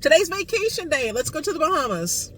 Today's vacation day. Let's go to the Bahamas.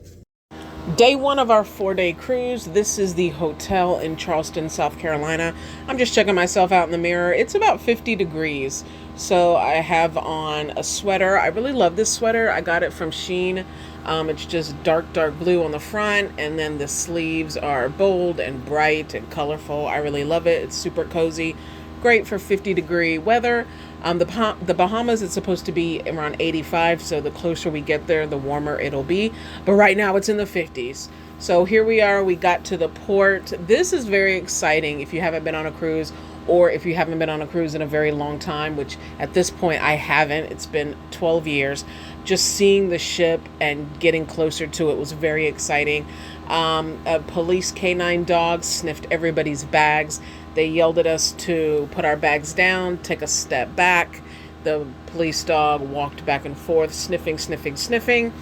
Day one of our 4-day cruise. This is the hotel in Charleston, South Carolina. I'm just checking myself out in the mirror. It's about 50 degrees. So I have on a sweater. I really love this sweater. I got it from Shein. It's just dark blue on the front, and then the sleeves are bold and bright and colorful. I really love it. It's super cozy. Great for 50-degree weather. The Bahamas, it's supposed to be around 85, so the closer we get there, the warmer it'll be. But right now it's in the 50s. So here we are. We got to the port. This is very exciting if you haven't been on a cruise, or if you haven't been on a cruise in a very long time, which at this point I haven't. It's been 12 years. Just seeing the ship and getting closer to it was very exciting. A police canine dog sniffed everybody's bags. They yelled at us to put our bags down, take a step back. The police dog walked back and forth, sniffing.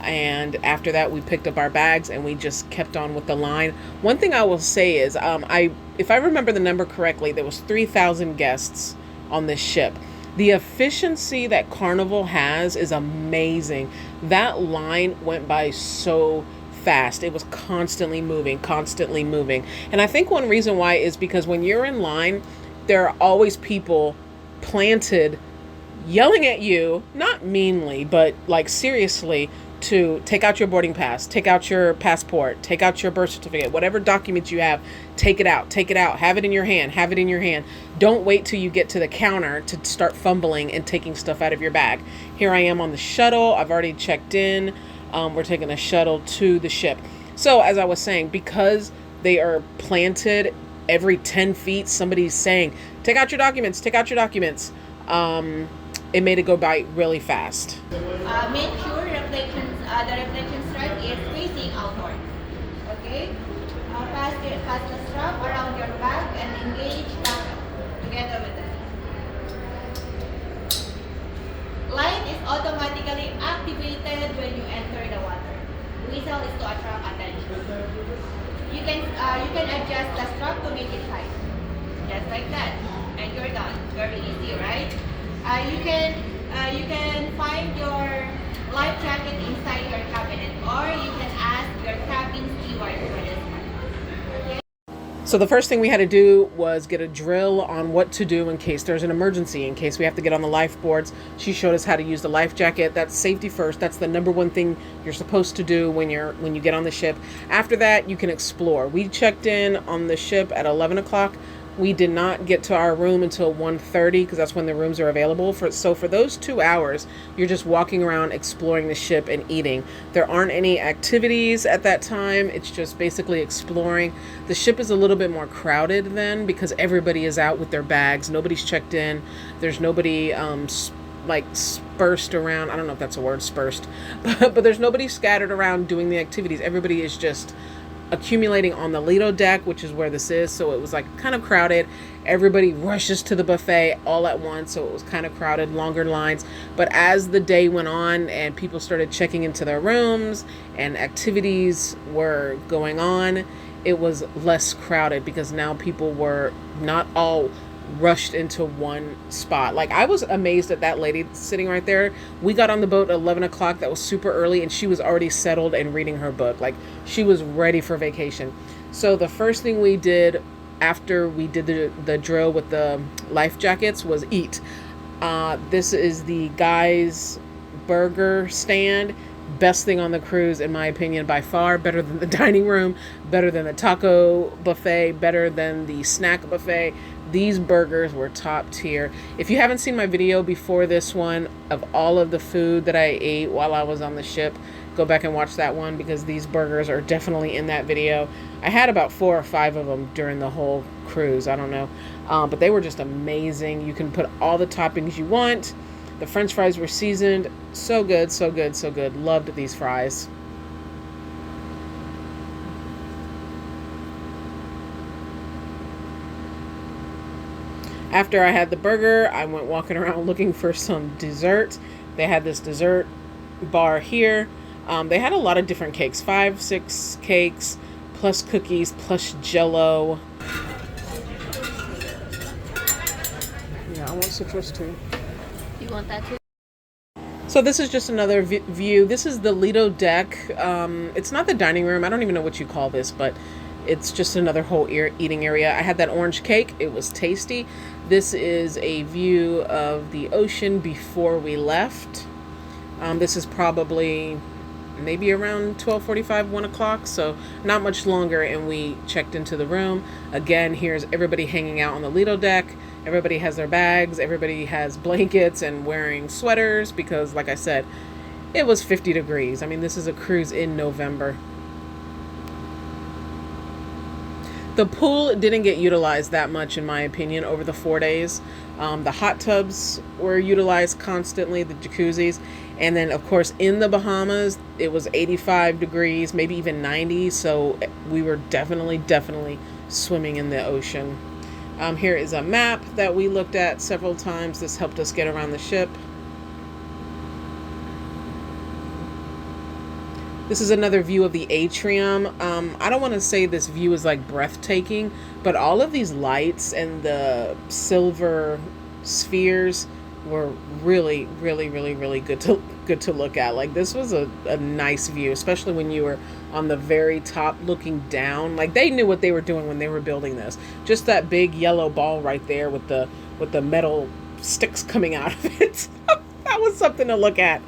And after that, we picked up our bags and we just kept on with the line. One thing I will say is, if I remember the number correctly, there was 3,000 guests on this ship. The efficiency that Carnival has is amazing. That line went by so fast. It was constantly moving. And I think one reason why is because when you're in line, there are always people planted yelling at you, not meanly, but like seriously, to take out your boarding pass, take out your passport, take out your birth certificate, whatever documents you have, take it out, have it in your hand. Don't wait till you get to the counter to start fumbling and taking stuff out of your bag. Here I am on the shuttle. I've already checked in. We're taking a shuttle to the ship. So as I was saying, because they are planted every 10 feet, somebody's saying, take out your documents. It made it go by really fast. Make sure the reflection strap is facing outward. Okay? Pass the strap around your back and engage backup together with the light is automatically activated when you enter the water. Whistle is to attract attention. You can adjust the strap to make it tight, just like that, and you're done. Very easy, right? You can find your life jacket inside your cabinet, or you can ask your cabin steward for this one. Okay? So the first thing we had to do was get a drill on what to do in case there's an emergency, in case we have to get on the lifeboards. She showed us how to use the life jacket. That's safety first. That's the number one thing you're supposed to do when you get on the ship. After that, you can explore. We checked in on the ship at 11 o'clock. We did not get to our room until 1:30 because that's when the rooms are available. So for those 2 hours, you're just walking around exploring the ship and eating. There aren't any activities at that time. It's just basically exploring. The ship is a little bit more crowded then because everybody is out with their bags. Nobody's checked in. There's nobody dispersed around. I don't know if that's a word, dispersed. But there's nobody scattered around doing the activities. Everybody is just accumulating on the Lido deck, which is where this is. So it was like kind of crowded. Everybody rushes to the buffet all at once. So it was kind of crowded, longer lines. But as the day went on and people started checking into their rooms and activities were going on, it was less crowded because now people were not all rushed into one spot. Like, I was amazed at that lady sitting right there. We got on the boat at 11 o'clock. That was super early, and she was already settled and reading her book. Like, she was ready for vacation. So the first thing we did after we did the drill with the life jackets was eat. This is the Guy's burger stand. Best thing on the cruise, in my opinion, by far. Better than the dining room, better than the taco buffet, better than the snack buffet. These burgers were top tier. If you haven't seen my video before this one of all of the food that I ate while I was on the ship, go back and watch that one because these burgers are definitely in that video. I had about 4 or 5 of them during the whole cruise. I don't know. But they were just amazing. You can put all the toppings you want. The French fries were seasoned. So good. Loved these fries. After I had the burger, I went walking around looking for some dessert. They had this dessert bar here. They had a lot of different cakes, 5, 6 cakes, plus cookies, plus Jello. Yeah, I want citrus too. You want that too? So this is just another view. This is the Lido deck. It's not the dining room. I don't even know what you call this, but it's just another whole eating area. I had that orange cake. It was tasty. This is a view of the ocean before we left. This is probably maybe around 12:45, 1 o'clock, so not much longer, and we checked into the room. Again, here's everybody hanging out on the Lido deck. Everybody has their bags. Everybody has blankets and wearing sweaters because, like I said, it was 50 degrees. I mean, this is a cruise in November. The pool didn't get utilized that much, in my opinion, over the 4 days. The hot tubs were utilized constantly, the jacuzzis. And then, of course, in the Bahamas, it was 85 degrees, maybe even 90. So we were definitely swimming in the ocean. Here is a map that we looked at several times. This helped us get around the ship. This is another view of the atrium. I don't want to say this view is like breathtaking, but all of these lights and the silver spheres were really good to look at. Like, this was a nice view, especially when you were on the very top looking down. Like, they knew what they were doing when they were building this. Just that big yellow ball right there with the metal sticks coming out of it. That was something to look at.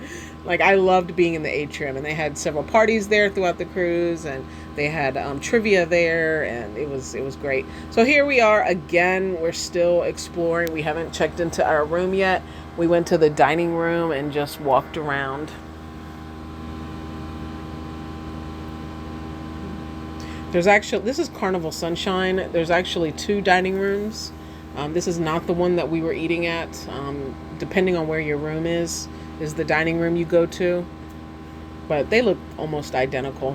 Like, I loved being in the atrium, and they had several parties there throughout the cruise, and they had trivia there, and it was great. So here we are again. We're still exploring. We haven't checked into our room yet. We went to the dining room and just walked around. This is Carnival Sunshine. There's actually 2 dining rooms. This is not the one that we were eating at. Depending on where your room is the dining room you go to, but they look almost identical.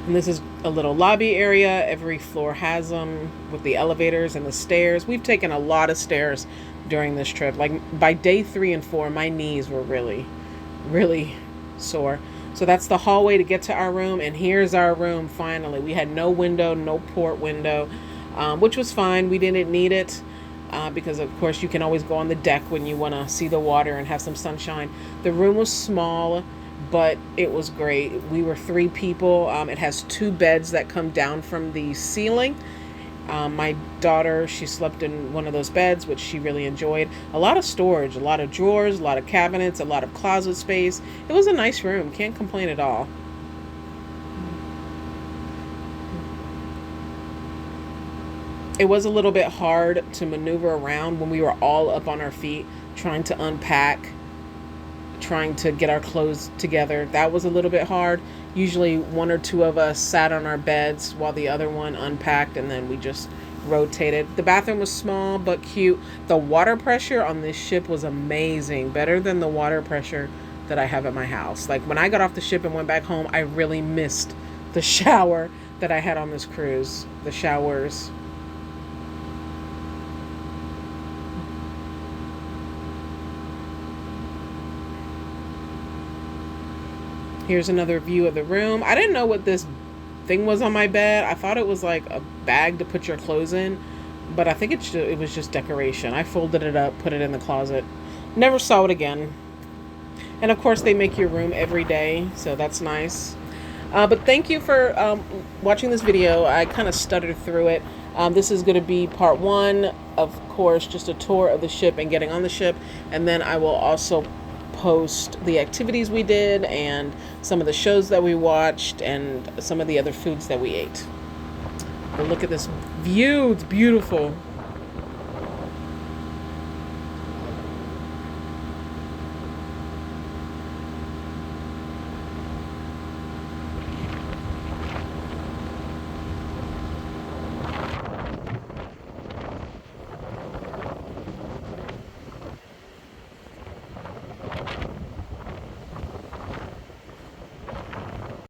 And this is a little lobby area. Every floor has them with the elevators and the stairs. We've taken a lot of stairs during this trip. Like, by day 3 and 4, my knees were really sore. So that's the hallway to get to our room, and here's our room finally. We had no window, no port window, which was fine. We didn't need it because, of course, you can always go on the deck when you want to see the water and have some sunshine. The room was small, but it was great. We were 3 people. It has 2 beds that come down from the ceiling. My daughter, she slept in one of those beds, which she really enjoyed. A lot of storage, a lot of drawers, a lot of cabinets, a lot of closet space. It was a nice room. Can't complain at all. It was a little bit hard to maneuver around when we were all up on our feet, trying to unpack, trying to get our clothes together. That was a little bit hard. Usually 1 or 2 of us sat on our beds while the other one unpacked, and then we just rotated. The bathroom was small but cute. The water pressure on this ship was amazing. Better than the water pressure that I have at my house. Like, when I got off the ship and went back home, I really missed the shower that I had on this cruise. The showers. Here's another view of the room. I didn't know what this thing was on my bed. I thought it was like a bag to put your clothes in, but I think it was just decoration. I folded it up, put it in the closet. Never saw it again. And of course, they make your room every day, so that's nice. But thank you for watching this video. I kind of stuttered through it. This is going to be part 1, of course, just a tour of the ship and getting on the ship, and then I will also post the activities we did and some of the shows that we watched and some of the other foods that we ate. But look at this view. It's beautiful.